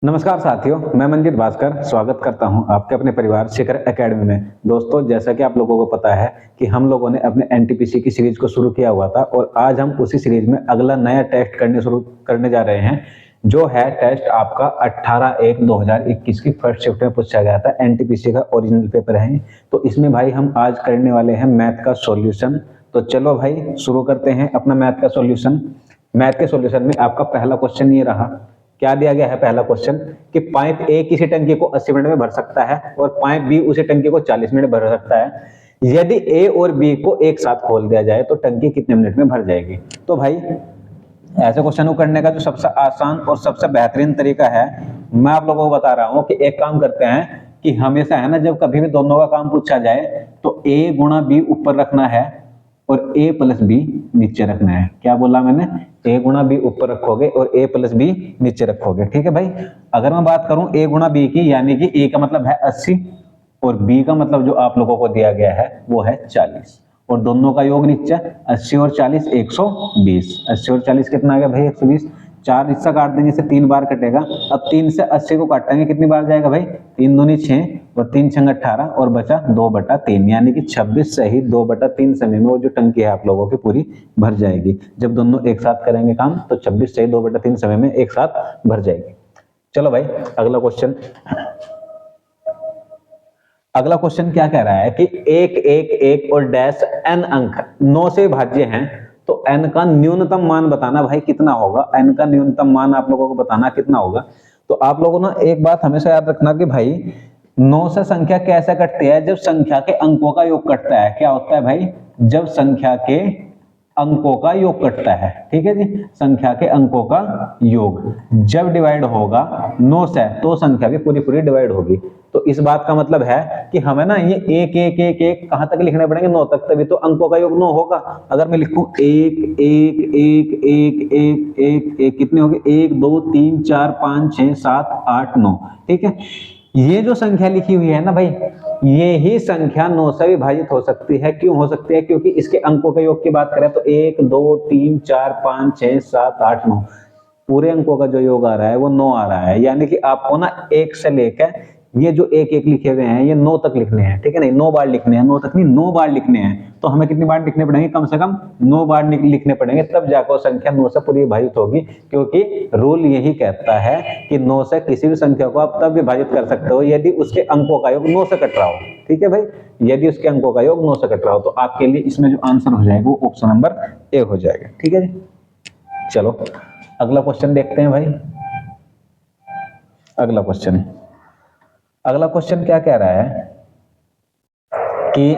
नमस्कार साथियों, मैं मंजित भास्कर स्वागत करता हूं आपके अपने परिवार शिखर एकेडमी में। दोस्तों, जैसा कि आप लोगों को पता है कि हम लोगों ने अपने एनटीपीसी की सीरीज को शुरू किया हुआ था और आज हम उसी सीरीज में अगला नया टेस्ट शुरू करने जा रहे हैं, जो है टेस्ट आपका 18/1/2021 की फर्स्ट शिफ्ट में पूछा गया था। एनटीपीसी का ओरिजिनल पेपर है, तो इसमें भाई हम आज करने वाले हैं मैथ का सॉल्यूशन। तो चलो भाई शुरू करते हैं अपना मैथ का सॉल्यूशन। मैथ के सॉल्यूशन में आपका पहला क्वेश्चन ये रहा। क्या दिया गया है? पहला क्वेश्चन कि पाइप ए किसी टंकी को 80 मिनट में भर सकता है और पाइप बी उसी टंकी को 40 मिनट भर सकता है। यदि ए और बी को एक साथ खोल दिया जाए तो टंकी कितने मिनट में भर जाएगी? तो भाई ऐसे क्वेश्चन को करने का जो सबसे आसान और सबसे बेहतरीन तरीका है, मैं आप लोगों को बता रहा हूं कि एक काम करते हैं कि हमेशा है ना, जब कभी भी दोनों का काम पूछा जाए तो ए गुणा बी ऊपर रखना है और ए प्लस बी नीचे रखना है। क्या बोला मैंने? ए गुणा बी ऊपर रखोगे और ए प्लस बी नीचे रखोगे। ठीक है भाई। अगर मैं बात करूं ए गुणा बी की, यानी कि ए का मतलब है 80 और बी का मतलब जो आप लोगों को दिया गया है वो है 40 और दोनों का योग नीचे 80 और 40 120। 80 और 40 कितना आ गया भाई? 120। 4 हिस्सा काट देंगे, इसे 3 बार कटेगा। अब 3 से 80 को काटेंगे, कितनी बार जाएगा भाई? 3 दूनी 6 और 3 छंग 18 और बचा 2/3, यानी कि 26 से ही 2/3 समय में वो जो टंकी है आप लोगों की पूरी भर जाएगी। जब दोनों एक साथ करेंगे काम तो 26 से ही 2/3 समय में एक साथ भर जाएगी। चलो भाई अगला क्वेश्चन। अगला क्वेश्चन क्या कह रहा है कि 1 1 1 और डैश n अंक 9 से भाज्य हैं, तो n का न्यूनतम मान बताना भाई कितना होगा। n का न्यूनतम मान आप लोगों को बताना कितना होगा। तो आप लोगों ने एक बात हमेशा याद रखना कि भाई 9 से संख्या कैसे कटती है? जब संख्या के अंकों का योग कटता है। क्या होता है भाई? जब संख्या के अंकों का योग कटता है। ठीक है जी, संख्या के अंकों का योग जब डिवाइड होगा 9 से तो संख्या भी पूरी पूरी डिवाइड होगी। तो इस बात का मतलब है कि हमें ना ये 1 1 1 1 कहां तक लिखने पड़ेंगे? 9 तक, तभी तो अंकों का योग 9 होगा। अगर मैं लिखूं 1 1 1 1 1 1 1 कितने होंगे? 1 2 3 4 5 6 7 8 9। ठीक है, ये जो संख्या लिखी हुई है ना भाई, ये ही संख्या 9 से विभाजित हो सकती है। क्यों हो सकती है? क्योंकि इसके अंकों के योग की बात करें तो 1 2 3 4 5 6 7 8 9 पूरे अंकों का जो योग आ रहा है वो 9 आ रहा है। यानी कि आपको ना 1 से लेकर ये जो 1 1 लिखे हुए हैं ये 9 तक लिखने हैं। ठीक है, नहीं 9 बार लिखने हैं, 9 तक नहीं 9 बार लिखने हैं। तो हमें कितनी बार लिखने पड़ेंगे? कम से कम 9 बार लिखने पड़ेंगे, तब जाकर संख्या 9 से पूरी विभाजित होगी। क्योंकि रूल यही कहता है कि 9 से किसी भी संख्या को आप तब विभाजित कर सकते हो यदि उसके अंकों का योग 9 से कट रहा हो। ठीक है भाई, यदि उसके अंकों का योग 9 से कट रहा हो तो आपके लिए इसमें जो आंसर हो जाएगा वो ऑप्शन नंबर ए हो जाएगा। ठीक है जी, चलो अगला क्वेश्चन देखते हैं भाई। अगला क्वेश्चन क्या कह रहा है कि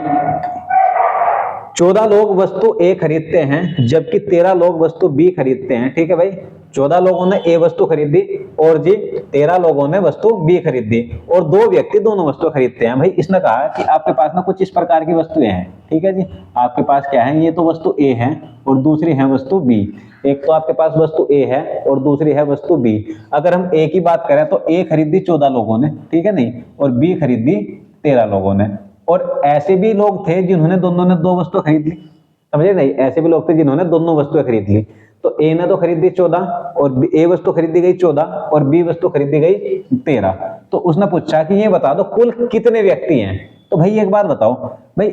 14 लोग वस्तु ए खरीदते हैं जबकि 13 लोग वस्तु बी खरीदते हैं। ठीक है भाई, 14 लोगों ने ए वस्तु खरीदी और जी 13 लोगों ने वस्तु बी खरीदी और 2 व्यक्ति दोनों वस्तु खरीदते हैं। भाई इसने कहा कि आपके पास ना कुछ इस प्रकार की वस्तुएं हैं। ठीक है जी, आपके पास क्या है? ये तो वस्तु ए है और दूसरी है वस्तु बी। एक तो आपके पास वस्तु ए है और दूसरी है वस्तु बी। अगर हम ए की बात करें तो ए खरीदी 14 लोगों ने, ठीक है नहीं, और बी खरीदी 13 लोगों ने। और ऐसे भी लोग थे जिन्होंने दोनों ने 2 वस्तु खरीद ली। समझे नहीं? ऐसे भी लोग थे जिन्होंने दोनों वस्तुएं खरीद ली। तो ए ने तो खरीदी 14 और ए वस्तु खरीदी गई 14 और बी वस्तु खरीदी गई 13। तो उसने पूछा कि ये बता दो कुल कितने व्यक्ति हैं। तो भाई एक बात बताओ भाई,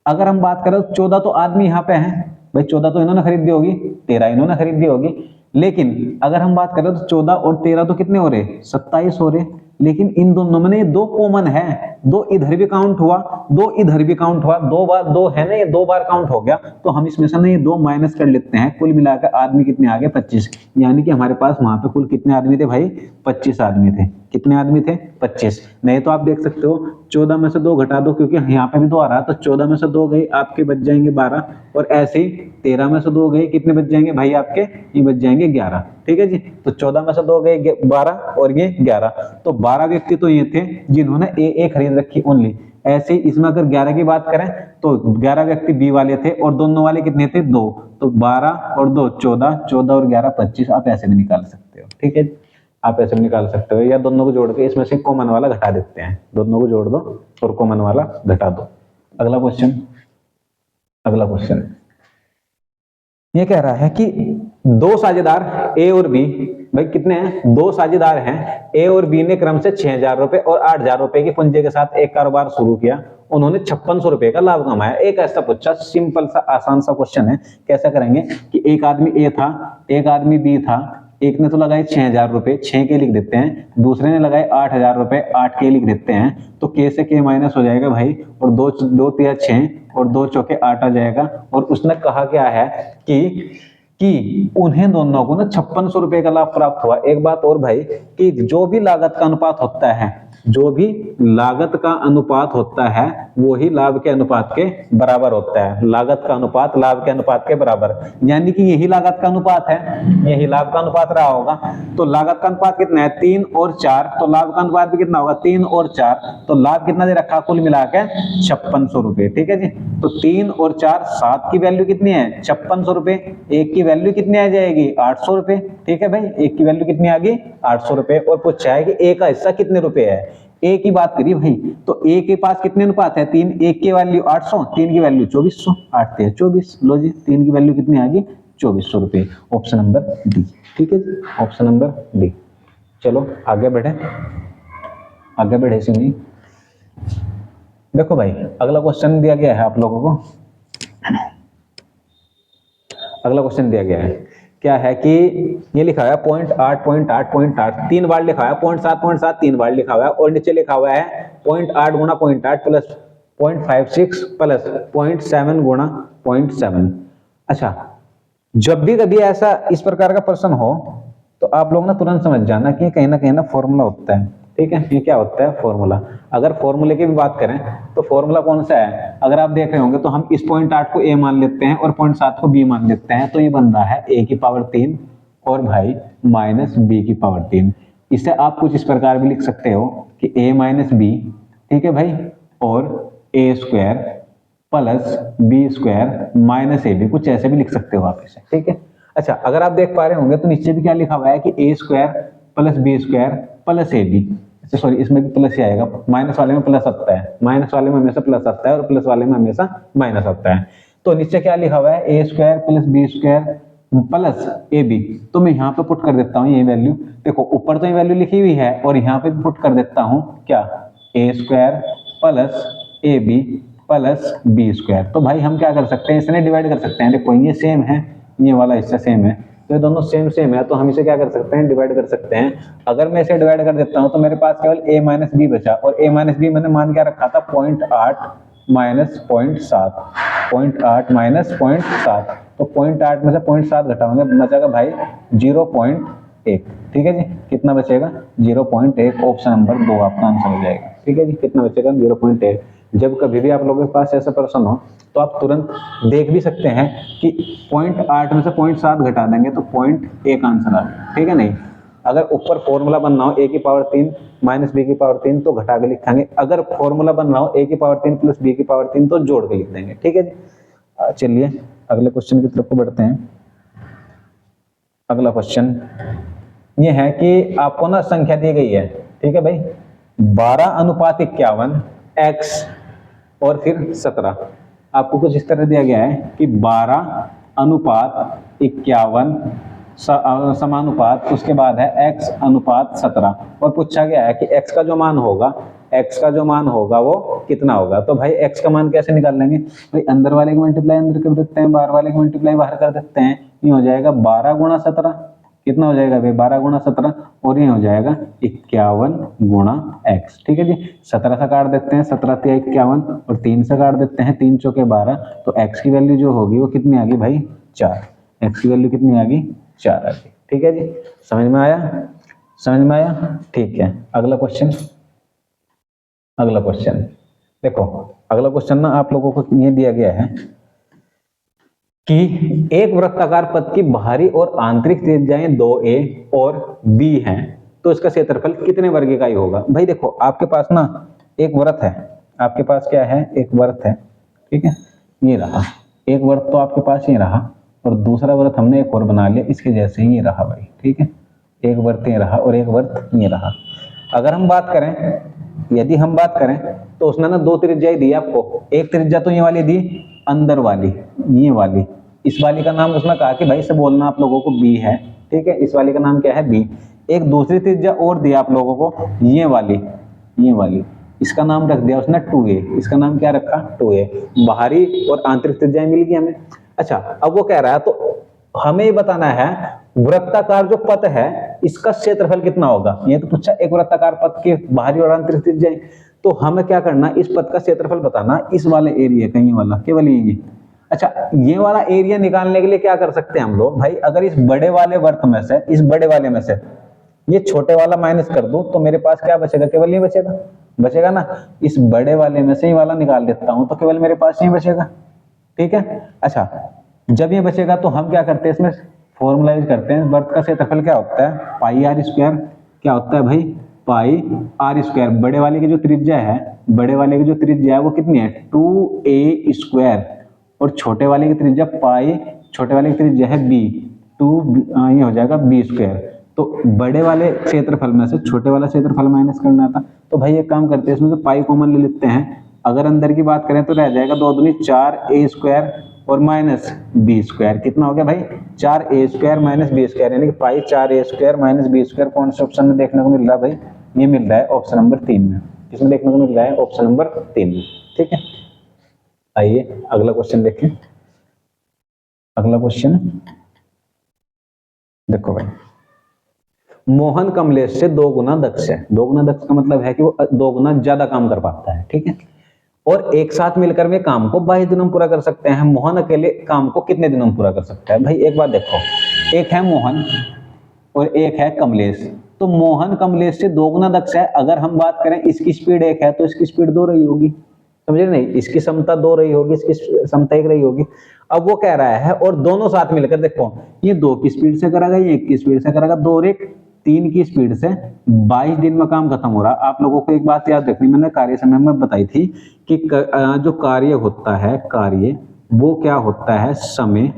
अगर हम बात करें तो 14 तो आदमी यहाँ पे हैं भाई, 14 तो इन्होंने खरीदी होगी, 13 इन्होंने खरीदी होगी। लेकिन अगर हम बात करें तो 14 और 13 तो कितने हो रहे? 27 हो रहे। लेकिन इन दोनों में ये 2 कॉमन है, 2 इधर भी काउंट हुआ, 2 इधर भी काउंट हुआ, 2 बार 2 है ना, ये 2 बार काउंट हो गया। तो हम इसमें से ना ये 2 माइनस कर लेते हैं। कुल मिलाकर आदमी कितने आ गए? 25। यानी कि हमारे पास वहां पे कुल कितने आदमी थे भाई? 25 आदमी थे। कितने आदमी थे? 25। नहीं तो आप देख सकते हो 14 में से 2 घटा दो, क्योंकि यहाँ पे भी 2 आ रहा है, तो 14 में से 2 गए आपके बच जाएंगे 12 और ऐसे ही 13 में से 2 गए, कितने बच जाएंगे भाई आपके? ये बच जाएंगे 11। ठीक है जी, तो 14 में से 2 गए 12 और ये 11, तो 12 व्यक्ति तो ये थे जिन्होंने ए खरीद रखी ओनली। ऐसे ही इसमें अगर 11 की बात करें तो 11 व्यक्ति बी वाले थे और दोनों वाले कितने थे? 2। तो 12 और 2 14, 14 और 11 25। आप ऐसे भी निकाल सकते हो। ठीक है, आप ऐसे भी निकाल सकते हो, या दोनों को जोड़ के इसमें से कॉमन वाला घटा देते हैं। दोनों को जोड़ दो और कॉमन वाला घटा दो। अगला क्वेश्चन ये कह रहा है कि 2 साझेदार ए और बी, भाई कितने हैं, दो साझेदार हैं। ए और बी ने क्रम से 6,000 रुपए और 8,000 रुपए की पूंजी के साथ एक कारोबार शुरू किया। उन्होंने 5600 रुपए का लाभ कमाया। एक ऐसा पूछा, सिंपल सा आसान सा क्वेश्चन है। कैसा करेंगे कि एक आदमी ए था, एक आदमी बी था। एक ने तो लगाए 6,000 रुपए, 6 के लिख देते हैं। दूसरे ने लगाए 8,000 रुपए, 8 के लिख देते हैं। तो के से के माइनस हो जाएगा भाई, और दो दो तिया 6 और 2 चौके 8 आ जाएगा। और उसने कहा क्या है कि उन्हें दोनों को ना 5600 रुपए का लाभ प्राप्त हुआ। एक बात और भाई, कि जो भी लागत का अनुपात होता है, जो भी लागत का अनुपात होता है वो ही लाभ के अनुपात के बराबर होता है। लागत का अनुपात लाभ के अनुपात के बराबर, यानी कि यही लागत का अनुपात है, यही लाभ का अनुपात रहा होगा। तो लागत का अनुपात कितना है, 3 और 4, तो लाभ का अनुपात भी कितना होगा, 3 और 4। तो लाभ कितना दे रखा, कुल मिला के 5600 रुपए। ठीक है जी, तो 3 और 4, 7 की वैल्यू कितनी है, 5600 रुपए। एक की वैल्यू कितनी आ जाएगी, 800 रुपए। ठीक है भाई, एक की वैल्यू कितनी आ गई, 800 रुपए। और पूछा है कि ए का हिस्सा कितने रुपए है। ए की बात करिए भाई, तो ए के पास कितने अनुपात है, 3। एक की वैल्यू 800, 3 की वैल्यू 2400, 8 × 24। लो जी, 3 की वैल्यू कितनी आ गई, 2400 रुपए। Option number D. ठीक है जी, ऑप्शन नंबर डी। चलो आगे बढ़े, आगे बढ़े सिंह। देखो भाई, अगला क्वेश्चन दिया गया है आप लोगों को। अगला क्वेश्चन दिया गया है, क्या है कि ये लिखा हुआ है 0.8 0.8 0.8 3 बार लिखा हुआ है, 0.7 0.7 3 बार लिखा हुआ है, और नीचे लिखा हुआ है 0.8 × 0.8 प्लस 0.56 प्लस 0.7 × 0.7। अच्छा, जब भी कभी ऐसा इस प्रकार का प्रश्न हो तो आप लोग ना तुरंत समझ जाना कि कहीं ना फॉर्मूला होता है। ठीक है, ये क्या होता है, फॉर्मूला। अगर फॉर्मूले की भी बात करें तो फॉर्मूला कौन सा है, अगर आप देख रहे होंगे तो हम इस 0.8 को a मान लेते हैं और 0.7 को b मान लेते हैं। तो ये बन रहा है a की पावर 3 और भाई माइनस b की पावर 3। इसे आप कुछ इस प्रकार भी लिख सकते हो कि a माइनस b, ठीक है भाई, और a² plus b² minus ab, कुछ ऐसे भी लिख सकते हो आप इसे। ठीक है, अच्छा, अगर आप देख पा रहे होंगे तो नीचे भी क्या लिखा हुआ है कि a² plus b² plus ab। अच्छा सॉरी, इसमें भी प्लस ही आएगा, माइनस वाले में प्लस आता है, माइनस वाले में हमेशा प्लस आता है और प्लस वाले में हमेशा माइनस आता है। तो नीचे क्या लिखा हुआ है, a² plus b² plus ab। तो मैं यहाँ पे पुट कर देता हूँ ये वैल्यू। देखो ऊपर तो ये वैल्यू लिखी हुई है और यहाँ पे पुट कर देता हूँ क्या, a² plus ab plus b²। तो भाई हम क्या कर सकते हैं, इसने डिवाइड कर सकते हैं। देखो ये सेम है, ये वाला हिस्सा सेम है, तो ये दोनों सेम है, तो हम इसे क्या कर सकते हैं, डिवाइड कर सकते हैं। अगर मैं इसे डिवाइड कर देता हूं तो मेरे पास केवल a माइनस बी बचा, और a माइनस बी मैंने मान क्या रखा था, 0.8 माइनस 0.7, 0.8 माइनस 0.7। तो 0.8 में से 0.7 घटाओगे, बचेगा भाई 0.1। ठीक है जी, कितना बचेगा, 0.1। ऑप्शन नंबर 2 आपका आंसर हो जाएगा। ठीक है जी, कितना बचेगा, 0.1। जब कभी भी आप लोगों के पास ऐसा प्रश्न हो तो आप तुरंत देख भी सकते हैं कि 0.8 में से 0.7 घटा देंगे तो 0.1 आंसर आ जाए। ठीक है, नहीं अगर ऊपर फॉर्मूला बनना हो a की पावर 3 माइनस b की पावर 3 तो घटा के लिखेंगे, अगर फॉर्मूला बनना हो a की पावर 3 प्लस b की पावर 3 तो जोड़ के लिख देंगे। ठीक है जी, चलिए अगले क्वेश्चन की तरफ बढ़ते हैं। अगला क्वेश्चन ये है कि आपको ना संख्या दी गई है, ठीक है भाई, 12:51 x और फिर 17। आपको कुछ इस तरह दिया गया है कि 12:51 समानुपात, उसके बाद है x अनुपात 17, और पूछा गया है कि x का जो मान होगा वो कितना होगा। तो भाई x का मान कैसे निकाल लेंगे, भाई अंदर वाले की मल्टीप्लाई अंदर कर देते हैं, बाहर वाले की मल्टीप्लाई बाहर कर देते हैं। ये हो जाएगा 12 × 17, कितना हो जाएगा भाई, 12 × 17, और ये हो जाएगा 51 × x। ठीक है जी, 17 से काट देते हैं, 17 × 51, और 3 से काट देते हैं, 3 × 4 = 12। तो x की वैल्यू जो होगी वो कितनी आ गई भाई, 4। x की वैल्यू कितनी आ गई, 4 आ गई। ठीक है जी, समझ में आया, समझ में आया। ठीक है, अगला क्वेश्चन देखो, अगला क्वेश्चन ना आप लोगों को ये दिया गया है कि एक वृत्ताकार पथ की बाहरी और आंतरिक त्रिज्याएं 2a और b हैं, तो इसका क्षेत्रफल कितने वर्ग इकाई होगा। भाई देखो, आपके पास ना एक वृत्त है, आपके पास क्या है, एक वृत्त है। ठीक है, ये रहा एक वृत्त, तो आपके पास ये रहा, और दूसरा वृत्त हमने एक और बना लिया इसके जैसे ही, ये रहा भाई। ठीक है, एक वृत्त ये रहा और एक वृत्त ये रहा। अगर हम बात करें, यदि हम बात करें तो उसने ना 2 त्रिज्याएं दी आपको। एक त्रिज्या तो ये वाली दी, अंदर वाली, ये वाली, इस वाली का नाम उसने कहा कि भाई से बोलना आप लोगों को b है। ठीक है, इस वाली का नाम क्या है बी। एक दूसरी त्रिज्या और दिया आप लोगों को, ये वाली इसका नाम रख दिया उसने 2a, इसका नाम क्या रखा 2a। बाहरी और आंतरिक त्रिज्याएं मिल गई हमें। अच्छा, अब वो कह रहा है तो हमें ये बताना है वृत्ताकार जो पथ है इसका क्षेत्रफल कितना होगा। ये तो पूछा एक वृत्ताकार पथ के बाहरी और आंतरिक त्रिज्याएं, तो हमें क्या करना, इस पथ का क्षेत्रफल बताना इस वाले एरिया का, ये वाला केवल ये। अच्छा, ये वाला एरिया निकालने के लिए क्या कर सकते हैं हम लोग भाई, अगर इस बड़े वाले वर्त में से, इस बड़े वाले में से ये छोटे वाला माइनस कर दूं तो मेरे पास क्या बचेगा, केवल ये बचेगा ना। इस बड़े वाले में से ये वाला निकाल देता हूं तो केवल मेरे पास ये बचेगा, ठीक है। अच्छा, जब ये बचेगा तो हम क्या करते हैं, इसमें फॉर्मूला यूज करते हैं। वर्त का क्षेत्रफल क्या होता है, पाई आर स्क्वायर। क्या होता है भाई, पाई आर स्क्वायर। बड़े वाले की जो त्रिज्या है वो कितनी है 2a स्क्वायर, और छोटे वाले की त्रिज्या पाई, छोटे वाले की त्रिज्या है b, 2 ये हो जाएगा b स्क्वायर। तो बड़े वाले क्षेत्रफल में से छोटे वाला क्षेत्रफल माइनस करना था, तो भाई एक काम करते हैं, इसमें से पाई कॉमन ले लेते हैं। अगर अंदर की बात करें तो रह जाएगा 2 दूनी 4a स्क्वायर और माइनस b स्क्वायर। कितना हो गया भाई 4a square minus b square, यानी कि पाई 4a square minus b square कौन से ऑप्शन में देखने को मिल रहा है भाई, ये मिल रहा है ऑप्शन नंबर 3 में। किसमें देखने को मिल रहा है, ऑप्शन नंबर 3 में, ठीक है। आइए अगला क्वेश्चन देखें। अगला क्वेश्चन देखो भाई, मोहन कमलेश से 2 गुना दक्ष है। 2 गुना दक्ष का मतलब है कि वो 2 गुना ज्यादा काम कर पाता है, ठीक है। और एक साथ मिलकर वे काम को 22 दिनों में पूरा कर सकते हैं। मोहन अकेले काम को कितने दिनों में पूरा कर सकता है। भाई एक बात देखो, एक है मोहन और एक है कमलेश, तो मोहन कमलेश से 2 गुना दक्ष है। अगर हम बात करें इसकी स्पीड 1 है तो इसकी स्पीड 2 रही होगी, समझे नहीं, इसकी क्षमता 2 रही होगी, इसकी क्षमता 1 रही होगी। अब वो कह रहा है और दोनों साथ मिलकर देखो, ये 2 की स्पीड से करेगा, ये 1 की स्पीड से करेगा, 2 और 1 3 की स्पीड से 22 दिन में काम खत्म हो रहा। आप लोगों को एक बात याद रखनी, मैंने कार्य समय में बताई थी कि जो कार्य होता है, कार्य वो क्या होता है, समय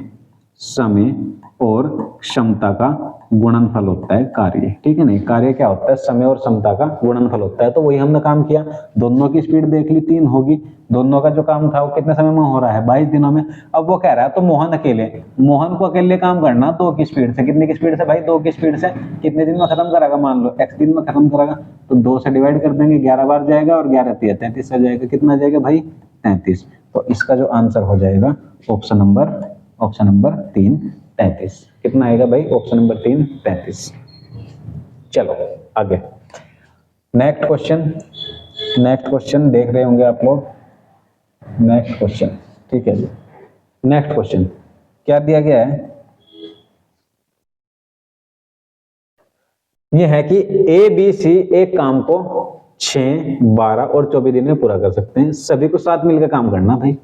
और क्षमता का गुणनफल होता है कार्य, ठीक है नहीं। कार्य क्या होता है, समय और क्षमता का गुणनफल होता है। तो वही हमने काम किया, दोनों की स्पीड देख ली 3 होगी, दोनों का जो काम था वो कितने समय में हो रहा है 22 दिनों में। अब वो कह रहा है तो मोहन को अकेले काम करना 2 की स्पीड से। कितने की स्पीड से भाई, 2 की स्पीड से। कितने दिन में खत्म करेगा, मान लो x दिन में खत्म करेगा, तो 2 से डिवाइड कर देंगे, 11 बार जाएगा और 11 33 आ जाएगा। कितना आ जाएगा भाई 33। तो इसका जो आंसर हो जाएगा ऑप्शन नंबर 3 33। कितना आएगा भाई, ऑप्शन नंबर 3 33। चलो आगे नेक्स्ट क्वेश्चन देख रहे होंगे आप लोग। नेक्स्ट क्वेश्चन, ठीक है जी। नेक्स्ट क्वेश्चन क्या दिया गया है, ये है कि ए बी सी एक काम को 6, 12 और 24 दिन में पूरा कर सकते हैं। सभी को साथ मिलकर काम करना भाई।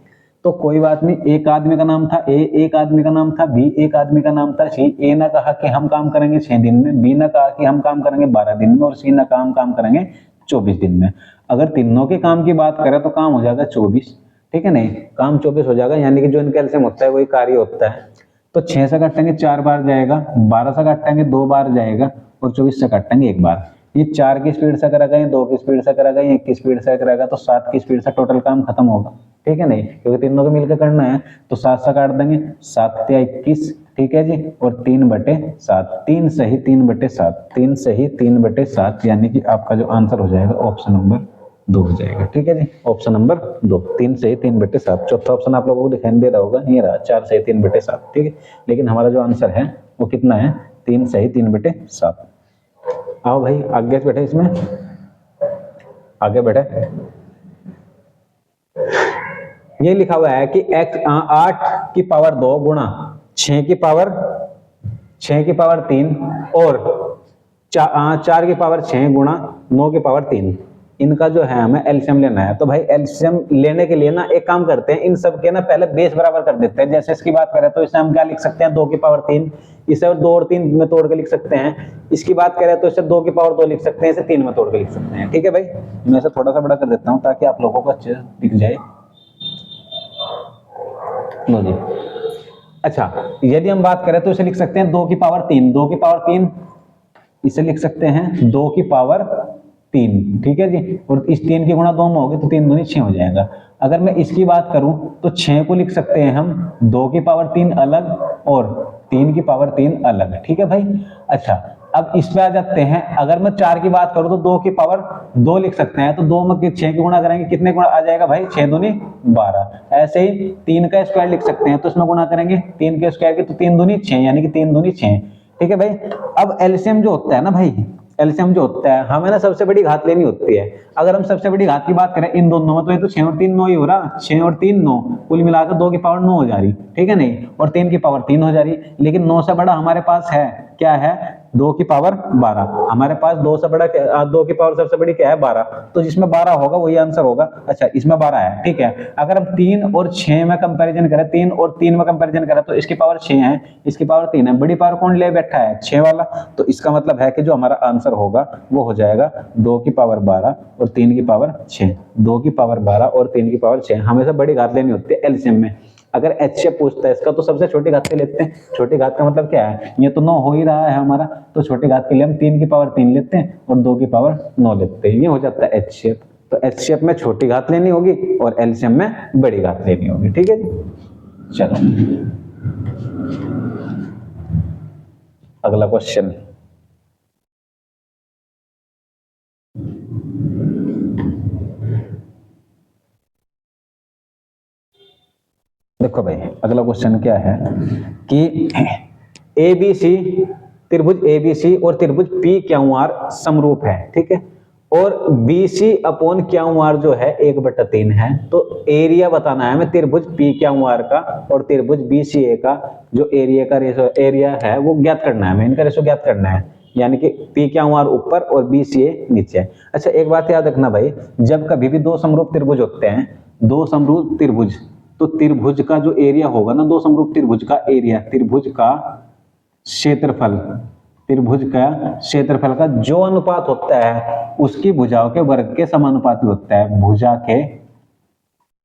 तो कोई बात नहीं, एक आदमी का नाम था ए, एक आदमी का नाम था बी, एक आदमी का नाम था सी। ए ने कहा कि हम काम करेंगे 6 दिन में, बी ने कहा कि हम काम करेंगे 12 दिन में, और सी ने कहा हम काम करेंगे 24 दिन में। अगर तीनों के काम की बात करें तो काम हो जाएगा 24, ठीक है नहीं, काम 24 हो जाएगा, यानी कि जो इनका एलसीएम होता है वही कार्य होता है। तो 6 से काटेंगे 4 बार जाएगा, 12 से काटेंगे 2 बार जाएगा, और 24 से काटेंगे 1 बार। ये 4 की स्पीड से करेगा, ये 2 की स्पीड से करेगा, ये 1 की स्पीड से करेगा, तो 7 की स्पीड से टोटल काम खत्म होगा, ठीक है नहीं, क्योंकि तीनों को मिलकर करना है। तो 7 से काट देंगे, 7 या 21, ठीक है जी, और 3/7, 3 सही 3/7, 3 सही 3/7, यानी कि आपका जो आंसर हो जाएगा ऑप्शन नंबर 2 हो जाएगा, ठीक है जी, ऑप्शन नंबर 2, 3 सही 3/7। चौथा ऑप्शन आप लोगों को दिखाई दे रहा होगा, ये रहा 4 सही 3/7, ठीक है। लेकिन हमारा जो आंसर है वो कितना है, 3 सही 3/7। आओ भाई आगे बैठे, इसमें आगे बैठे। ये लिखा हुआ है कि 8 की पावर 2 गुणा 6 की पावर 3 और 4 की पावर 6 गुणा 9 की पावर 3, इनका जो है हमें एलसीएम लेना है। तो भाई एलसीएम लेने के लिए ना एक काम करते हैं, इन सब के ना पहले बेस बराबर कर देते हैं। जैसे इसकी बात करें तो इसे हम क्या लिख सकते हैं, 2 की पावर 3, इसे 2 और 3 में तोड़ के लिख सकते हैं। इसकी बात करें तो इसे 2 की पावर 2 लिख सकते हैं, इसे 3 में तोड़ के लिख सकते हैं, ठीक है भाई। मैं इसे थोड़ा सा बड़ा कर देता हूं ताकि आप लोगों को अच्छे दिख जाए। लो जी, अच्छा, यदि हम बात करें तो इसे लिख सकते हैं 2 की पावर 3, 2 की पावर 3 इसे लिख सकते हैं 2 की पावर 3, ठीक है जी, और इस 3 की गुणा 2 में होगी तो 3 दूनी 6 हो जाएगा। अगर मैं इसकी बात करूं तो 6 को लिख सकते हैं हम 2 की पावर 3 अलग और 3 की पावर 3 अलग, ठीक है भाई। अच्छा, अब इसमें आ जाते हैं, अगर मैं 4 की बात करूं तो 2 की पावर 2 लिख सकते हैं, तो 2 में 6 की गुणा करेंगे, कितने गुणा आ जाएगा भाई, 6 दूनी 12। ऐसे ही 3 का स्क्वायर लिख सकते हैं, तो इसमें गुणा करेंगे 3 के स्क्वायर की, तो 3 दूनी 6, यानी कि 3 दूनी 6, ठीक है भाई। अब एलसीएम जो होता है ना भाई, एलसीएम जो होता है, हमें ना सबसे बड़ी घात लेनी होती है। अगर हम सबसे बड़ी घात की बात करें इन दोनों में, तो ये तो 6 और 3 9 ही हो रहा, 6 और 3 9, कुल मिलाकर 2 की पावर 9 हो जा रही, ठीक है नहीं, और 3 की पावर 3 हो जा रही। लेकिन 9 से बड़ा हमारे पास है, क्या है, 2 की पावर 12। हमारे पास 2 से बड़ा, 2 की पावर सबसे बड़ी क्या है, 12, तो जिसमें 12 होगा वही आंसर होगा। अच्छा, इसमें 12 है, ठीक है। अगर हम 3 और 6 में कंपैरिजन करें, 3 और 3 में कंपैरिजन करें, तो इसकी पावर 6 है, इसकी पावर 3 है, बड़ी पावर कौन ले बैठा है, 6 वाला। तो इसका मतलब है कि जो हमारा आंसर होगा वो हो जाएगा 2 की पावर 12 और 3 की पावर 6। 2 की पावर 12 और 3 की पावर 6, हमेशा बड़ी घात लेनी होती है एलसीएम में। अगर एचसीएफ पूछता है इसका, तो सबसे छोटी घात के लेते हैं। छोटी घात का मतलब क्या है, ये तो 9 हो ही रहा है हमारा, तो छोटी घात के लिए हम 3 की पावर 3 लेते हैं और 2 की पावर 9 लेते हैं, ये हो जाता है एचसीएफ। तो एचसीएफ में छोटी घात लेनी होगी और एलसीएम में बड़ी घात लेनी होगी, ठीक है जी। चलो अगला क्वेश्चन, देखो भाई अगला क्वेश्चन क्या है कि एबीसी, त्रिभुज एबीसी और त्रिभुज पी क्यू आर समरूप है, ठीक है, और बीसी अपॉन क्यू आर जो है 1/3 है। तो एरिया बताना है हमें त्रिभुज पी क्यू आर का और त्रिभुज बीसीए का, जो एरिया का रेशो एरिया है वो ज्ञात करना है हमें, इनका रेशो ज्ञात करना है, यानी कि पी क्यू आर ऊपर और बीसीए नीचे है। अच्छा, एक बात याद रखना भाई, जब कभी भी दो समरूप त्रिभुज होते हैं, दो समरूप त्रिभुज, तो त्रिभुज का जो एरिया होगा ना, दो समरूप त्रिभुज का एरिया, त्रिभुज का क्षेत्रफल, त्रिभुज का क्षेत्रफल का जो अनुपात होता है उसकी भुजाओं के वर्ग के समानुपाती होता है, भुजा के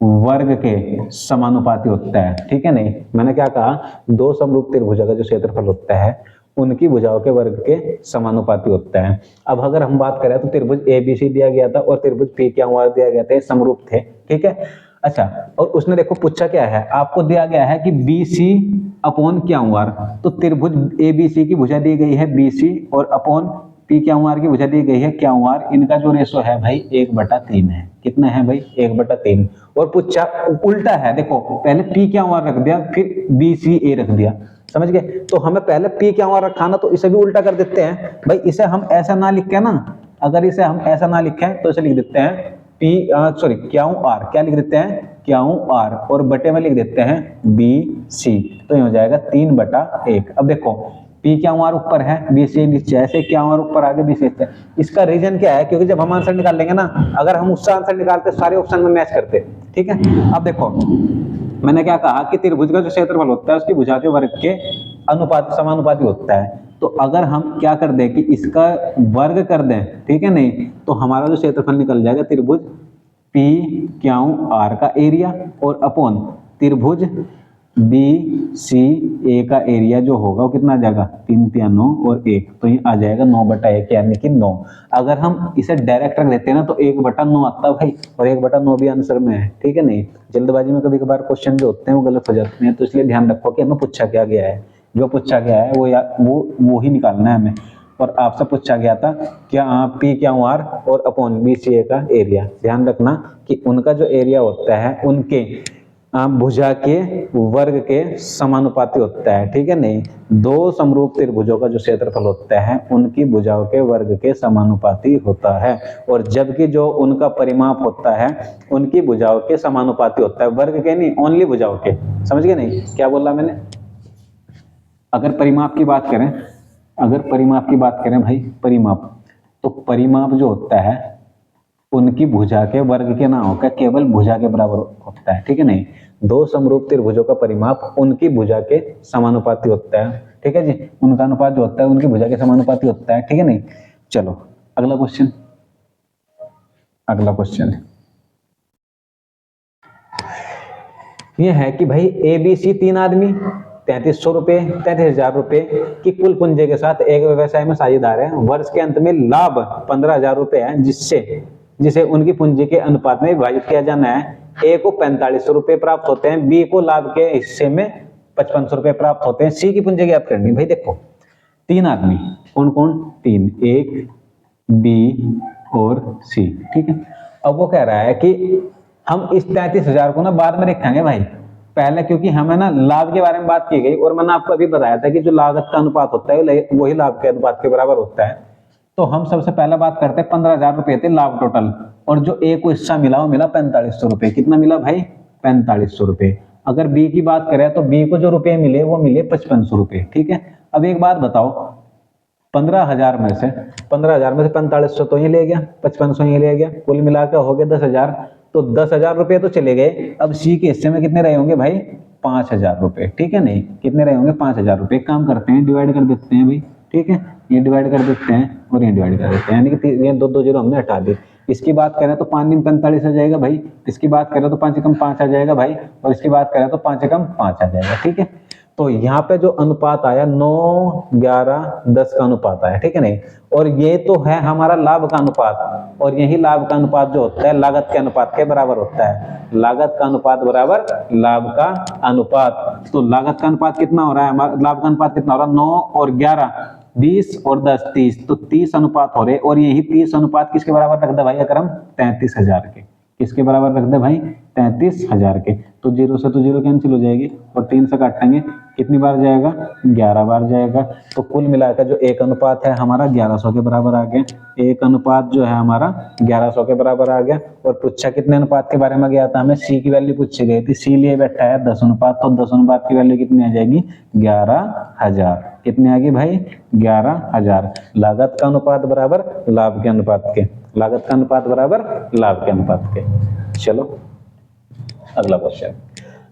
वर्ग के समानुपाती होता है, ठीक है नहीं। मैंने क्या कहा, दो समरूप त्रिभुज का जो क्षेत्रफल होता है उनकी भुजाओं के वर्ग के समानुपाती होता है। अब अगर हम बात करें तो त्रिभुज एबीसी दिया गया था और त्रिभुज पी क्यू आर दिया गया था, समरूप थे, ठीक है। अच्छा, और उसने देखो पूछा क्या है, आपको दिया गया है कि BC अपॉन क्यू आर, तो त्रिभुज ABC की भुजा दी गई है BC और अपॉन पी क्यू आर की भुजा दी गई है क्यू आर, इनका जो रेशो है भाई 1/3 है। कितना है भाई, 1/3। और पूछा उल्टा है, देखो पहले पी क्यू आर रख दिया फिर BCA रख दिया, समझ गए। तो हमें पहले पी क्यू आर रखा ना, तो इसे भी उल्टा कर देते हैं भाई, इसे हम ऐसा ना लिखें ना, अगर इसे हम ऐसा ना लिखें तो इसे लिख देते हैं क्यू आर, क्या लिख देते हैं, क्यू आर, और बटे में लिख देते हैं BC, तो ये हो जाएगा 3/1। अब देखो पी क्यू आर ऊपर है, BC नीचे, ऐसे क्यू आर ऊपर आगे BC नीचे। इसका रीजन क्या है, क्योंकि जब हम आंसर निकाल लेंगे ना, अगर हम उसका आंसर निकालते सारे ऑप्शन में मैच करते, ठीक है। अब देखो मैंने क्या कहा कि त्रिभुज का जो क्षेत्रफल होता है उसकी भुजा के वर्ग के अनुपात समानुपाती होता है। तो अगर हम क्या कर दें कि इसका वर्ग कर दें, ठीक है नहीं, तो हमारा जो क्षेत्रफल निकल जाएगा त्रिभुज पी क्यू आर का एरिया और अपॉन त्रिभुज BCA का एरिया जो होगा वो कितना आ जाएगा, 3 3 9 और 1, तो ये आ जाएगा 9/1, यानी कि 9। अगर हम इसे डायरेक्ट रख देते हैं ना तो 1/9 आता है भाई, और 1/9 भी आंसर में है, ठीक है नहीं। जल्दबाजी में कभी कभार क्वेश्चन जो होते हैं वो गलत हो जाते हैं, तो इसलिए ध्यान रखो कि हमें पूछा क्या गया है, जो पूछा गया है वो ही निकालना है हमें। और आपसे पूछा गया था क्या पी क्यू आर और अपॉन BCA का एरिया, ध्यान रखना कि उनका जो एरिया होता है उनके भुजा के वर्ग के समानुपाती होता है, ठीक है नहीं। दो समरूप त्रिभुजों का जो क्षेत्रफल होता है उनकी भुजाओं के वर्ग के समानुपाती होता है, और जबकि जो उनका परिमाप होता है उनकी भुजाओं के समानुपाती होता है, वर्ग के नहीं, ओनली भुजाओं के, समझ गए नहीं क्या बोला मैंने। अगर परिमाप की बात करें, अगर परिमाप की बात करें भाई, परिमाप, तो परिमाप जो होता है उनकी भुजा के वर्ग के ना होकर केवल भुजा के बराबर होता है, ठीक है नहीं। दो समरूप त्रिभुजों का परिमाप उनकी भुजा के समानुपाती होता है, ठीक है जी, उनका अनुपात जो होता है उनकी भुजा के समानुपाती होता है, ठीक है नहीं। चलो अगला क्वेश्चन, अगला क्वेश्चन ये है कि भाई ABC 3 आदमी 3300 रुपए 33,000 रुपए की कुल पूंजी के साथ एक व्यवसाय में साझेदार है। वर्ष के अंत में लाभ 15,000 रुपए है, जिसे उनकी पूंजी के अनुपात में विभाजित किया जाना है। A को 4500 रुपए प्राप्त होते हैं, B को लाभ के हिस्से में 5500 रुपए प्राप्त होते हैं। सी की पूंजी ज्ञात करनी भाई। देखो 3 आदमी, कौन कौन, 3, एक, बी और सी, ठीक है। अब वो कह रहा है कि हम इस 33,000 को ना बाद में रखेंगे भाई, पहले क्योंकि हमें ना लाभ के बारे में बात की गई और मैंने आपको अभी बताया था कि जो लागत का अनुपात होता है वही लाभ के अनुपात के बराबर होता है। तो हम सबसे पहले बात करते हैं 15,000 रुपए थे लाभ टोटल, और जो ए को हिस्सा मिला वो मिला 4500 रुपए। कितना मिला भाई? 4500 रुपए। अगर बी की बात करें तो बी को जो रुपए मिले वो मिले 5500 रुपए, ठीक है। अब एक बात बताओ, 15,000 में से 4500 तो ये ले गया, 5500 ये ले गया, कुल मिलाकर हो गया 10,000। तो 10,000 रुपए तो चले गए। अब सी के हिस्से में कितने रहे होंगे भाई? 5,000 रुपए, ठीक है। नहीं, कितने रहे होंगे? 5,000 रुपए। एक काम करते हैं, डिवाइड कर देते हैं भाई, ठीक है। ये डिवाइड कर देते हैं और ये डिवाइड कर देते हैं, यानी कि ये दो जीरो हमने हटा दी। इसकी बात करें तो 5 दिन 45 आ जाएगा भाई, इसकी बात करें तो 5 एकम 5 आ जाएगा भाई, और इसकी बात करें तो 5 एकम 5 आ जाएगा, ठीक है। तो यहाँ पे जो अनुपात आया 9, 11, 10 का अनुपात आया, ठीक है नहीं। और ये तो है हमारा लाभ का अनुपात, और यही लाभ का अनुपात जो होता है लागत के अनुपात के बराबर होता है। लागत का अनुपात बराबर लाभ का अनुपात। तो लागत का अनुपात कितना हो रहा है हमारा, लाभ का अनुपात कितना हो रहा है? 9 और 11, 20 और 10, 30। तो 30 अनुपात हो रहे, और यही 30 अनुपात किसके बराबर रख दे भाई? अगर हम 33,000 के, किसके बराबर रख दे भाई? 33,000 के। तो जीरो से तो जीरो कैंसिल हो जाएगी, और 3 से काटेंगे, कितनी बार जाएगा? 11 बार जाएगा। तो कुल मिलाकर जो एक अनुपात है हमारा 1100 के बराबर आ गया। एक अनुपात जो है हमारा 1100 के बराबर आ गया। और पूछा कितने अनुपात के बारे में गया था? हमें सी की वैल्यू पूछी गई थी। सी लिए बैठा है 10 अनुपात, तो 10 अनुपात की वैल्यू कितनी आ जाएगी? 11,000। कितनी आ गई भाई? 11,000। लागत का अनुपात बराबर लाभ के अनुपात के, लागत का अनुपात बराबर लाभ के अनुपात के। चलो अगला क्वेश्चन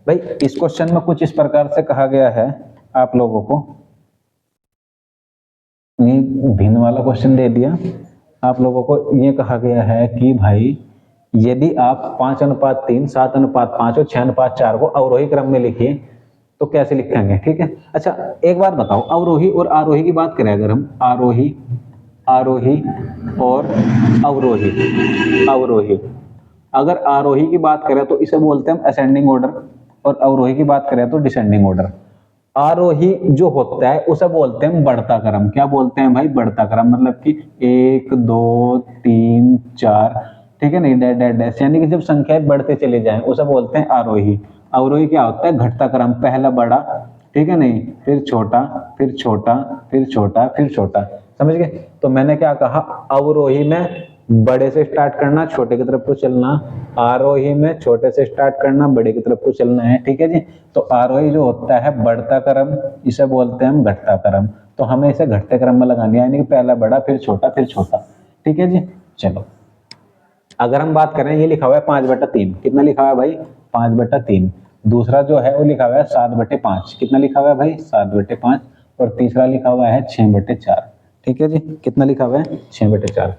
भाई। इस क्वेश्चन में कुछ इस प्रकार से कहा गया है आप लोगों को, ये भिन्न वाला क्वेश्चन दे दिया आप लोगों को। ये कहा गया है कि भाई यदि आप 5:3, 7:5 और 6:4 को अवरोही क्रम में लिखिए तो कैसे लिखेंगे, ठीक है। अच्छा एक बात बताओ, अवरोही और आरोही की बात करें अगर हम, आरोही, आरोही और अवरोही, अगर आरोही की बात करें तो इसे बोलते हैं हम असेंडिंग ऑर्डर, और अवरोही की बात करें तो डिसेंडिंग ऑर्डर। आरोही जो होता है उसे बोलते हैं बढ़ता क्रम। क्या बोलते हैं भाई? बढ़ता क्रम। मतलब कि 1, 2, 3, 4, ठीक है नहीं, डैश डैश डैश, यानी कि जब संख्याएं बढ़ते चले जाएं उसे बोलते हैं आरोही। अवरोही क्या होता है? घटता क्रम। पहला बड़ा, ठीक है नहीं, फिर छोटा, फिर छोटा, फिर छोटा, फिर छोटा। समझ गए? तो मैंने क्या कहा, अवरोही में बड़े से स्टार्ट करना, छोटे की तरफ को चलना। आरोही में छोटे से स्टार्ट करना, बड़े की तरफ को चलना है, ठीक है जी। तो आरोही जो होता है बढ़ता क्रम, इसे बोलते हैं हम घटता क्रम। तो हमें इसे घटते क्रम में लगानी है, यानी कि पहला बड़ा, फिर छोटा, फिर छोटा, ठीक है जी। चलो अगर हम बात करें, ये लिखा हुआ है 5/3। कितना लिखा हुआ है भाई? 5/3। दूसरा जो है वो लिखा हुआ है 7/5। कितना लिखा हुआ है भाई? 7/5। और तीसरा लिखा हुआ है 6/4, ठीक है जी। कितना लिखा हुआ है? 6/4।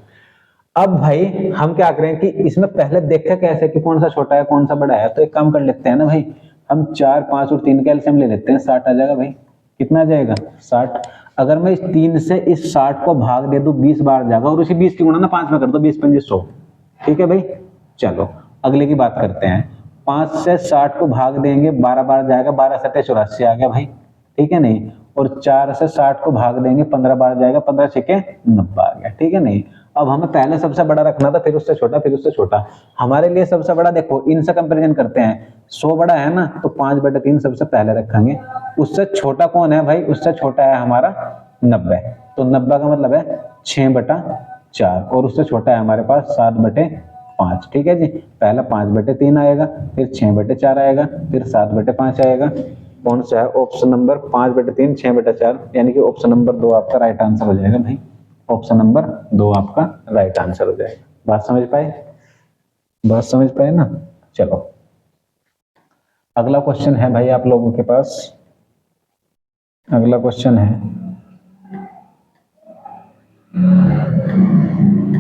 अब भाई हम क्या करें कि इसमें पहले देखें कैसे कि कौन सा छोटा है कौन सा बड़ा है। तो एक काम कर लेते हैं ना भाई, हम 4, 5 और 3 का एलसीएम ले लेते हैं, 60 आ जाएगा भाई। कितना आ जाएगा? 60। अगर मैं इस 3 से इस 60 को भाग दे दूं 20 बार जाएगा, और उसी 20 की गुणा ना 5 में कर दो, 20×5 100, ठीक है भाई। चलो अगले की बात करते हैं। 5 से 60 को भाग देंगे, 12 बार जाएगा, 12 7 84 आ गया भाई, ठीक है नहीं। और 4 से 60 को भाग देंगे, 15 बार जाएगा, 15 6 90 आ गया, ठीक है नहीं। अब हमें पहले सबसे बड़ा रखना था, फिर उससे छोटा, फिर उससे छोटा। हमारे लिए सबसे बड़ा देखो, इनसे कंपैरिजन करते हैं। 100 बड़ा है ना, तो 5/3 सबसे पहले रखेंगे। उससे छोटा कौन है भाई? उससे छोटा है हमारा 90। तो 90 का मतलब है 6/4, और उससे छोटा है हमारे पास 7/5, ठीक है जी। पहला 5/3 आएगा, फिर 6/4 आएगा, फिर 7/5 आएगा। कौन सा है? ऑप्शन नंबर 5/3, 6/4, यानी कि ऑप्शन नंबर 2 आपका राइट आंसर हो जाएगा भाई। ऑप्शन नंबर 2 आपका राइट आंसर हो जाएगा। बात समझ पाए? बात समझ पाए ना? चलो अगला क्वेश्चन है भाई आप लोगों के पास। अगला क्वेश्चन है,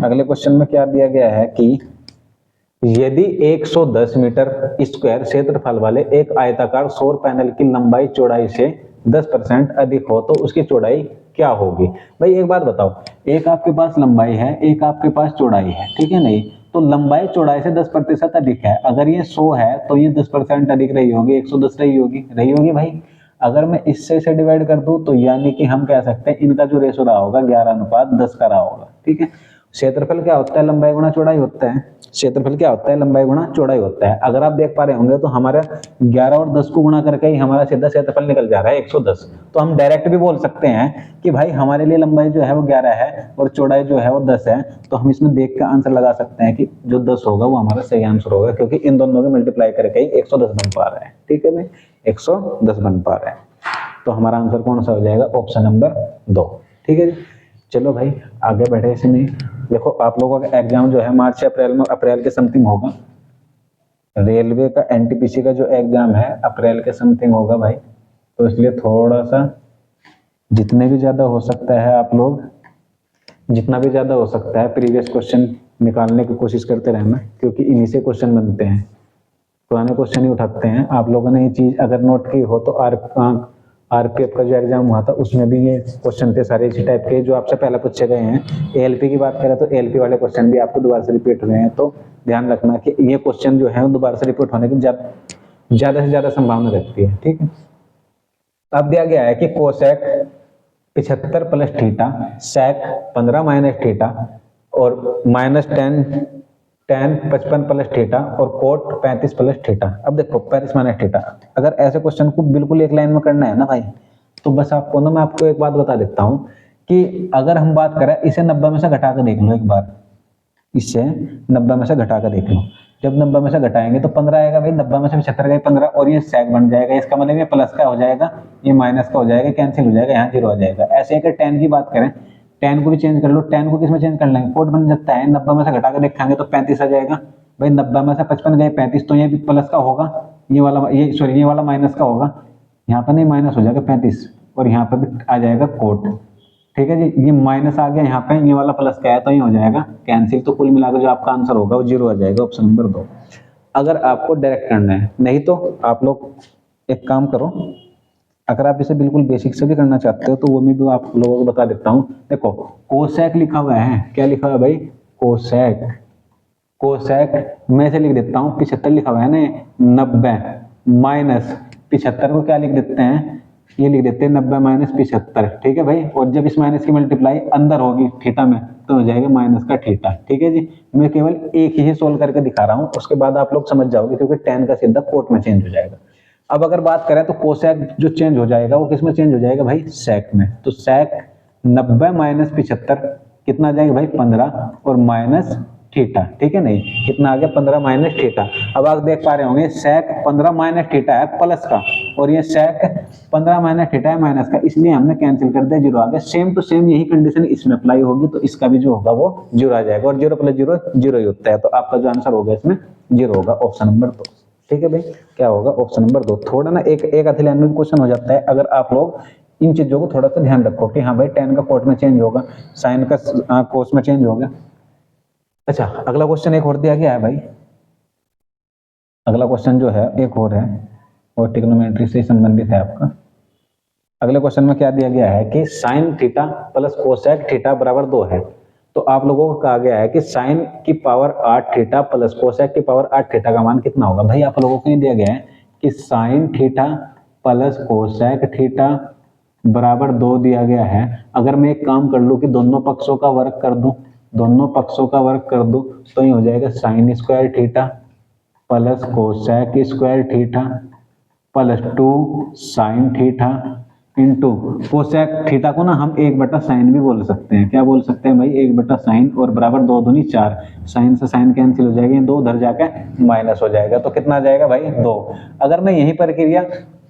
अगले क्वेश्चन में क्या दिया गया है कि यदि 110 मीटर स्क्वायर क्षेत्रफल वाले एक आयताकार सौर पैनल की लंबाई चौड़ाई से 10% अधिक हो तो उसकी चौड़ाई क्या होगी? भाई एक बात बताओ, एक आपके पास लंबाई है, एक आपके पास चौड़ाई है, ठीक है नहीं। तो लंबाई चौड़ाई से 10% अधिक है। अगर ये 100 है तो ये 10% अधिक रही होगी, 110 रही होगी भाई। अगर मैं इससे इसे डिवाइड कर दूं तो यानी कि हम कह सकते हैं इनका जो रेशो रहा होगा 11:10 का रहा होगा। ठीक है, क्षेत्रफल क्या होता है, लंबाई गुणा चौड़ाई होता है। क्षेत्रफल क्या होता है, लंबाई गुणा चौड़ाई होता है। अगर आप देख पा रहे होंगे तो हमारा 11 और 10 को गुणा करके ही हमारा सीधा क्षेत्रफल निकल जा रहा है 110। तो हम डायरेक्ट भी बोल सकते हैं कि भाई हमारे लिए लंबाई जो है वो 11 है और चौड़ाई जो है वो 10 है। तो हम इसमें देख कर आंसर लगा सकते हैं कि जो 10 होगा वो हमारा सही आंसर होगा, क्योंकि इन दोनों को मल्टीप्लाई करके ही 110 बन पा रहा है। ठीक है भाई, 110 बन पा रहा है। तो हमारा आंसर कौन सा हो जाएगा, ऑप्शन नंबर 2। ठीक है जी, चलो भाई आगे बढ़े इसमें। देखो आप लोगों का एग्जाम जो है मार्च से अप्रैल में, अप्रैल के समथिंग होगा। रेलवे का एनटीपीसी का जो एग्जाम है अप्रैल के समथिंग होगा भाई। तो इसलिए थोड़ा सा जितने भी ज्यादा हो सकता है आप लोग, जितना भी ज्यादा हो सकता है प्रीवियस क्वेश्चन निकालने की कोशिश करते रहना, क्योंकि इन्हीं से क्वेश्चन बनते हैं, पुराने क्वेश्चन ही उठाते हैं। आप लोगों ने ये चीज अगर नोट की हो तो आरपीएफ का जो एग्जाम हुआ था उसमें भी ये क्वेश्चन थे सारे इसी टाइप के जो आपसे पहले पूछे गए हैं। एएलपी की बात करें तो एएलपी वाले क्वेश्चन भी आपको दोबारा से रिपीट हुए हैं। तो ध्यान रखना कि ये क्वेश्चन जो है दोबारा से रिपीट होने की ज्यादा से ज्यादा संभावना रहती है। ठीक है, अब दिया गया है कि कोसेक 75 प्लस थीटा, सेक 15 माइनस थीटा और -10 55 प्लस थीटा और कोट 35 प्लस थीटा। अब देखो 35 माइनस थीटा, अगर ऐसे क्वेश्चन को बिल्कुल एक लाइन में करना है ना भाई, तो बस आपको ना मैं आपको एक बात बता देता हूं कि अगर हम बात करें इसे 90 में से घटा कर देख लो एक बार, इससे 90 में से घटा कर देख लो। जब 90 में से घटाएंगे तो 15 आएगा भाई, 90 में से 75 गए 15 और ये सेक बन जाएगा। इसका मतलब ये प्लस का हो जाएगा, ये माइनस का हो जाएगा, कैंसिल हो जाएगा, यहाँ 0 आ जाएगा। ऐसे अगर 10 की बात करें, 10 को भी चेंज कर लो, 10 को किसमें चेंज कर लेंगे, कोट बन जाता है। 90 में से घटा कर देखेंगे तो 35 आ जाएगा भाई। 90 में से 55 गए 35, तो ये भी प्लस का होगा, ये वाला माइनस का होगा, यहाँ पर नहीं माइनस हो जाएगा 35 और यहाँ पर भी आ जाएगा कोट। ठीक है जी, ये माइनस आ गया यहाँ पे, ये वाला प्लस का है तो ये हो जाएगा कैंसिल। तो कुल मिलाकर जो आपका आंसर होगा वो 0 आ जाएगा, ऑप्शन नंबर 2, अगर आपको डायरेक्ट करना है। नहीं तो आप लोग एक काम करो, अगर आप इसे बिल्कुल बेसिक से भी करना चाहते हो तो वो मैं भी आप लोगों को बता देता हूँ। देखो कोसेक लिखा हुआ है, क्या लिखा हुआ है भाई, कोसेक। कोसेक मैं से लिख देता हूँ 75 लिखा हुआ है ना, 90 माइनस 75 को क्या लिख देते हैं, ये लिख देते हैं 90 माइनस 75। ठीक है भाई, और जब इस माइनस की मल्टीप्लाई अंदर होगी थीटा में तो हो जाएगा माइनस का थीटा। ठीक है जी, मैं केवल एक ही सोल्व करके दिखा रहा हूँ, उसके बाद आप लोग समझ जाओगे, क्योंकि 10 का सीधा कोट में चेंज हो जाएगा। अब अगर बात करें तो कोसेक जो चेंज हो जाएगा वो किस में चेंज हो जाएगा भाई, सेक में। तो सेक 90 माइनस 75 कितना आ जाएगा भाई, 15 और माइनस थीटा। ठीक है, नहीं कितना आ गया, 15 माइनस थीटा। अब आप देख पा रहे होंगे सेक 15 माइनस थीटा है प्लस का, और ये सेक 15 माइनस थीटा है माइनस का, इसलिए हमने कैंसिल कर दिया, 0 आ गया। सेम टू सेम यही कंडीशन इसमें अप्लाई होगी, तो इसका भी जो होगा वो 0 आ जाएगा, और 0 प्लस 0 0 ही होता है। तो आपका जो आंसर होगा इसमें 0 होगा, ऑप्शन नंबर 2। ठीक है भाई, क्या होगा, ऑप्शन नंबर 2। थोड़ा ना एक आधी लाइन में क्वेश्चन हो जाता है, अगर आप लोग इन चीजों को थोड़ा सा ध्यान रखो कि हाँ भाई 10 का कोट में चेंज होगा, साइन का कोस में चेंज होगा। अच्छा, अगला क्वेश्चन एक और दिया गया है भाई, अगला क्वेश्चन जो है एक और है और ट्रिग्नोमेट्री से संबंधित है आपका। अगले क्वेश्चन में क्या दिया गया है कि sine theta plus cosec theta बराबर 2 है। तो आप लोगों को कहा गया है कि साइन की पावर 8 थीटा प्लस कोसेक की पावर 8 थीटा का मान कितना होगा। भाई आप लोगों को ये दिया गया है कि sine theta plus cosec theta बराबर 2 दिया गया है। अगर मैं एक काम कर लूं कि दोनों पक्षों का वर्ग कर दूं, दोनों पक्षों का वर्ग कर दूं, तो ये हो जाएगा sine square theta plus cosec square theta plus 2 sine theta into cosec theta को ना हम 1/साइन भी बोल सकते हैं। क्या बोल सकते हैं भाई, 1/साइन, और बराबर 2 दूनी 4, साइन से साइन कैंसिल हो जाएगा, 2 उधर जाके माइनस हो जाएगा। तो कितना आ जाएगा भाई, 2। अगर मैं यही प्रक्रिया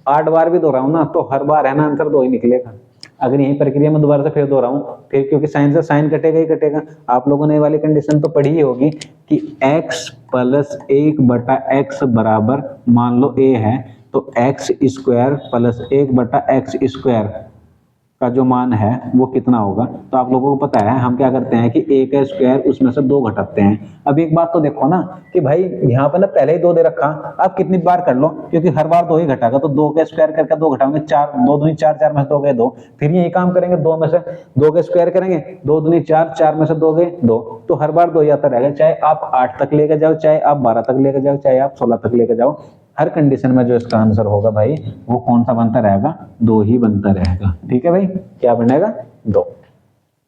8 बार भी दोहराऊं ना तो हर बार है ना आंसर 2 ही निकलेगा। अगर यही प्रक्रिया में दोबारा से फिर दोहराऊं, फिर क्योंकि साइन से साइन कटेगा ही कटेगा। आप लोगों ने ये वाली कंडीशन तो पढ़ी ही होगी कि x प्लस 1/x बराबर, मान लो a है तो x square plus 1/x square का जो मान है वो कितना होगा। तो आप लोगों को पता है हम क्या करते हैं कि a का स्क्वायर उसमें से 2 घटाते हैं। अब एक बात तो देखो ना कि भाई यहाँ पर ना पहले ही 2 दे रखा, आप कितनी बार कर लो, क्योंकि हर बार 2 ही घटाएगा, तो 2 का स्क्वायर करके 2 घटाएंगे, 4 2 दूनी 4, 4 में से 2 गए 2। फिर यही काम करेंगे, 2 में से 2 का स्क्वायर करेंगे, 2 दूनी 4, 4 में से 2 गए 2। तो हर बार 2 ही आता रहेगा, चाहे आप 8 तक लेके जाओ, चाहे आप 12 तक लेके जाओ, चाहे आप 16 तक लेके जाओ, हर कंडीशन में जो इसका आंसर होगा भाई वो कौन सा बनता रहेगा, 2 ही बनता रहेगा। ठीक है भाई, क्या बनेगा, 2।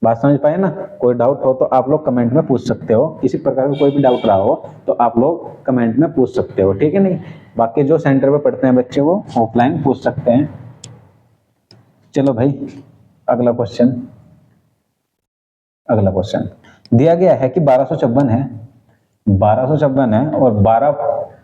बात समझ पाए ना। कोई डाउट हो तो आप लोग कमेंट में पूछ सकते हो, इसी प्रकार का कोई भी डाउट रहा हो तो आप लोग कमेंट में पूछ सकते हो। ठीक है नहीं, बाकी जो सेंटर पे पढ़ते हैं बच्चे वो ऑफलाइन पूछ सकते हैं। चलो भाई अगला क्वेश्चन दिया गया है कि 1254 है, 1254 है और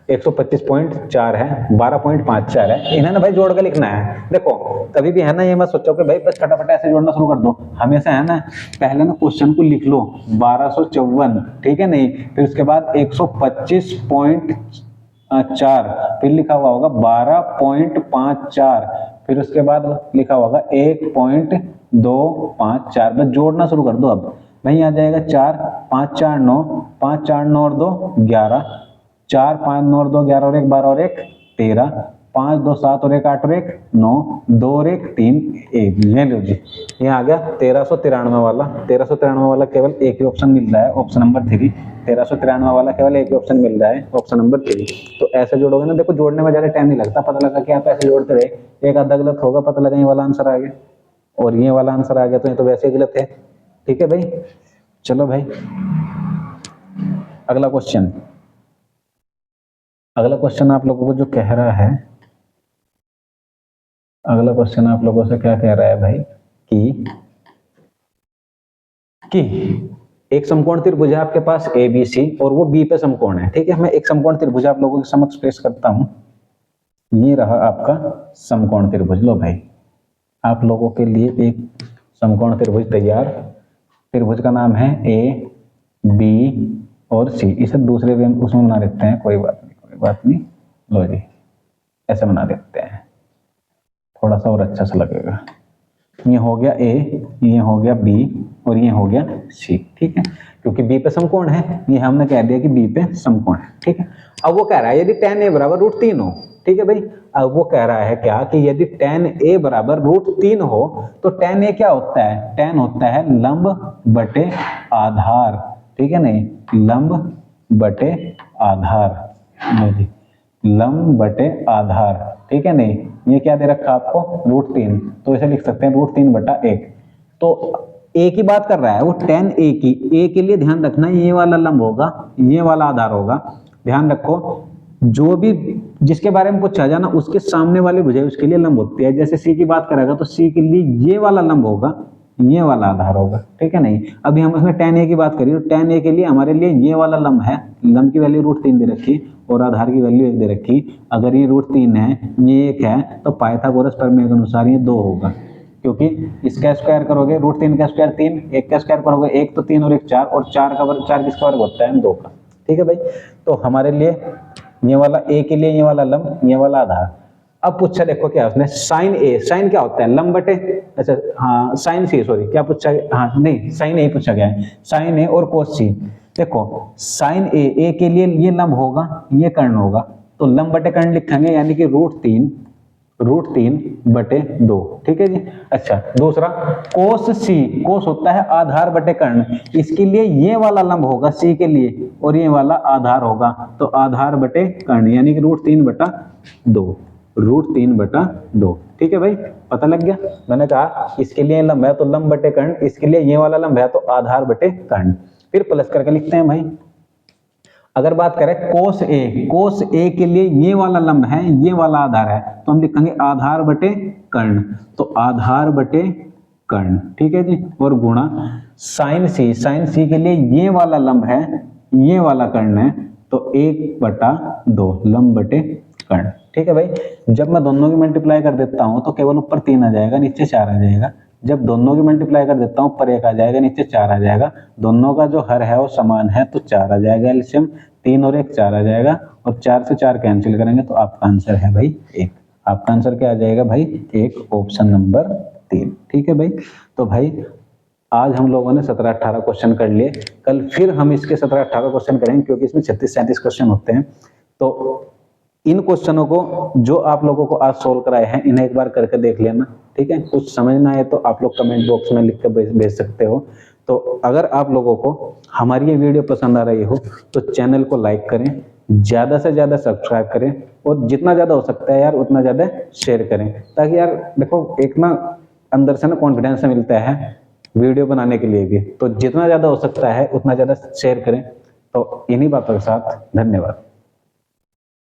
125.4 है, 12.54 है, इन्हें ना भाई जोड़ के लिखना है। देखो कभी भी है ना ये मत सोचो कि भाई बस फटाफट ऐसे जोड़ना शुरू कर दो, हमेशा है ना पहले ना क्वेश्चन को लिख लो 1254, ठीक है नहीं, फिर उसके बाद 125.4, फिर लिखा हुआ होगा 12.54, फिर उसके बाद लिखा होगा 1.254, बस जोड़ना शुरू कर दो। अब वहीं आ जाएगा 4, 5 4 9, 5 4 9 और 2 11, 4 5 9 और 2 11 और 1 12 और 1 13, 5 2 7 और 1 8 और 1 9, 2 और 1 3 1। ये लो जी, ये आ गया 1393 वाला। 1393 वाला केवल एक ही ऑप्शन मिल रहा है, ऑप्शन नंबर 3। 1393 वाला केवल एक ही ऑप्शन मिल रहा है, ऑप्शन नंबर 3। तो ऐसे जोड़ोगे ना, देखो जोड़ने में ज्यादा टाइम नहीं लगता, पता लगा कि आप ऐसे जोड़ते रहे, एक आधा गलत होगा, पता लगा ये वाला आंसर आ गया और ये वाला आंसर आ गया, तो ये तो वैसे ही गलत है। ठीक है भाई, चलो भाई अगला क्वेश्चन आप लोगों को जो कह रहा है, अगला क्वेश्चन आप लोगों से क्या कह रहा है भाई कि एक समकोण त्रिभुज है आपके पास ABC और वो B पे समकोण है। ठीक है, मैं एक समकोण त्रिभुज आप लोगों के समक्ष पेश करता हूं। ये रहा आपका समकोण त्रिभुज। लो भाई आप लोगों के लिए एक समकोण त्रिभुज तैयार। त्रिभुज का नाम है AB और C। इसे दूसरे वे उसमें बना देते हैं, कोई बात नहीं। लो जी ऐसे बना देते हैं, थोड़ा सा और अच्छा सा लगेगा। ये हो गया A, ये हो गया B और ये हो गया C। ठीक है, क्योंकि B पे समकोण है, ये हमने कह दिया कि B पे समकोण है। ठीक है, अब वो कह रहा है यदि tan A बराबर √3 हो। ठीक है भाई, अब वो कह रहा है क्या कि यदि tan A बराबर √3 हो तो tan A क्या होता है, tan होता है लंब बटे आधार। ठीक है नहीं, लंब बटे आधार, लंब बटे आधार। ठीक है नहीं, ये क्या दे रखा आपको, √3, तो इसे लिख सकते हैं √3/1। तो A की बात कर रहा है वो tan A की, A के लिए ध्यान रखना ये वाला लंब होगा, ये वाला आधार होगा। ध्यान रखो जो भी जिसके बारे में पूछा जाए ना उसके सामने वाली भुजा उसके लिए लंब होती है। जैसे C की बात करेगा तो C के लिए ये वाला लंब होगा, ये वाला आधार होगा। ठीक है नहीं, अभी हम उसमें tan A की बात करिए तो tan A के लिए हमारे लिए ये वाला लंब है, लंब की वैल्यू √3 दे रखी और आधार की वैल्यू 1 दे रखी। अगर ये √3 है, ये 1 है, तो पाइथागोरस प्रमेय के अनुसार ये 2 होगा, क्योंकि इसका स्क्वायर करोगे √3 का स्क्वायर 3, 1 का स्क्वायर करोगे 1 तो 3 और 1 4, और 4 का वर्ग 4 किसका वर्ग होता है, 2 का। ठीक है भाई, तो हमारे लिए ये वाला A के लिए ये वाला लंब, ये वाला आधार। अब पूछा देखो क्या उसने, साइन A, साइन क्या होता है, लंब बटे, अच्छा हाँ साइन C, सॉरी क्या पूछा, हाँ नहीं साइन A पूछा गया है, साइन A और कोस C। देखो साइन A के लिए ये लंब होगा, ये कर्ण होगा, तो लंब बटे कर्ण लिखेंगे, यानी कि √3/2। ठीक है जी। अच्छा दूसरा कोस C, कोस होता है आधार बटे कर्ण, इसके लिए ये वाला लंब होगा C के लिए और ये वाला आधार होगा, तो आधार बटे कर्ण यानी कि √3/2। ठीक है भाई, पता लग गया। मैंने कहा इसके लिए लंब है तो लंब बटे कर्ण, इसके लिए ये वाला लंब है तो आधार बटे कर्ण। फिर प्लस करके लिखते हैं भाई। अगर बात करें कोस A के लिए ये वाला लंब है, ये वाला आधार है, तो हम लिखेंगे आधार बटे कर्ण, तो आधार बटे कर्ण। ठीक है जी, और गुणा साइन C के लिए ये वाला लंब है, ये वाला कर्ण है, तो 1/2 लंब बटे कर्ण। ठीक है भाई, जब मैं दोनों की मल्टीप्लाई कर देता हूं तो केवल ऊपर 3 आ जाएगा, नीचे 4 आ जाएगा। जब दोनों की मल्टीप्लाई कर देता हूं ऊपर 1 आ जाएगा, नीचे 4 आ जाएगा। दोनों का जो हर है वो समान है तो 4 आ जाएगा, एलसीएम 3 और 1 4 आ जाएगा, और 4 से 4 कैंसिल करेंगे तो आपका आंसर है भाई 1। आपका आंसर क्या आ जाएगा भाई 1, ऑप्शन नंबर 3। ठीक है भाई, तो भाई आज हम लोगों ने 17-18 क्वेश्चन कर लिए, कल फिर हम इसके 17-18 क्वेश्चन करेंगे, क्योंकि इसमें 36-37 क्वेश्चन होते हैं। तो इन क्वेश्चनों को जो आप लोगों को आज सोल्व कराए हैं इन्हें एक बार करके देख लेना। ठीक है, कुछ समझ ना आए तो आप लोग कमेंट बॉक्स में लिख कर भेज सकते हो। तो अगर आप लोगों को हमारी ये वीडियो पसंद आ रही हो तो चैनल को लाइक करें, ज्यादा से ज्यादा सब्सक्राइब करें और जितना ज्यादा हो सकता है यार उतना ज्यादा शेयर करें, ताकि यार देखो एक ना अंदर से ना कॉन्फिडेंस मिलता है वीडियो बनाने के लिए भी। तो जितना ज्यादा हो सकता है उतना ज्यादा शेयर करें। तो इन्हीं बातों के साथ धन्यवाद।